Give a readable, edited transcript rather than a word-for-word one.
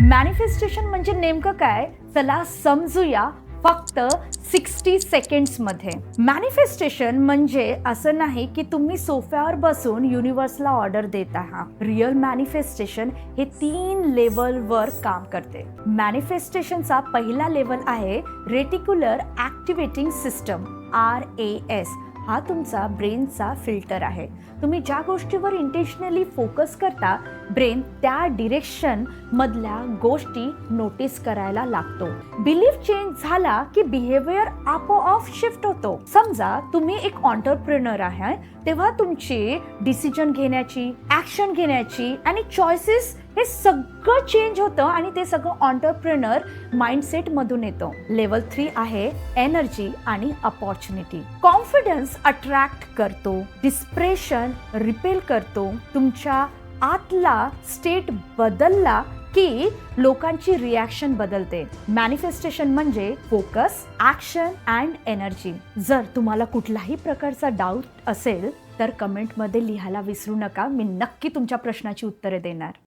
Manifestation म्हणजे नेमकं काय, चला समजूया फक्त 60 सेकंड्स मध्ये. मॅनिफेस्टेशन म्हणजे असं नाही की तुम्ही सोफ्यावर बसून युनिव्हर्सला ऑर्डर देत आहात. रिअल मॅनिफेस्टेशन हे 3 लेवलवर काम करते. मॅनिफेस्टेशनचा पहिला लेवल आहे रेटिक्युलर ॲक्टिव्हेटिंग सिस्टम, RAS. हा तुमचा ब्रेनचा फिल्टर आहे. तुम्ही ज्या गोष्टीवर इंटेन्शनली फोकस करता, ब्रेन त्या डिरेक्शन मधल्या गोष्टी नोटीस करायला लागतो. बिलीफ चेंज झाला की बिहेवियर आपोआप शिफ्ट होतो. समजा तुम्ही एक एंटरप्रेन्योर आहे, तेव्हा तुमची डिसिजन घेण्याची, ऍक्शन घेण्याची आणि चॉईसेस हे सगळं चेंज होतं आणि ते सगळं एंटरप्रेन्योर माइंडसेट मधून येतं. लेवल 3 आहे एनर्जी आणि अपॉर्च्युनिटी. कॉन्फिडन्स अट्रॅक्ट करतो, डिस्प्रेशन रिपेल करतो. तुमच्या आतला स्टेट बदलला की लोकांची रिॲक्शन बदलते. मॅनिफेस्टेशन म्हणजे फोकस, ऍक्शन अँड एनर्जी. जर तुम्हाला कुठलाही प्रकारचा डाऊट असेल तर कमेंटमध्ये लिहायला विसरू नका. मी नक्की तुमच्या प्रश्नाची उत्तरे देणार.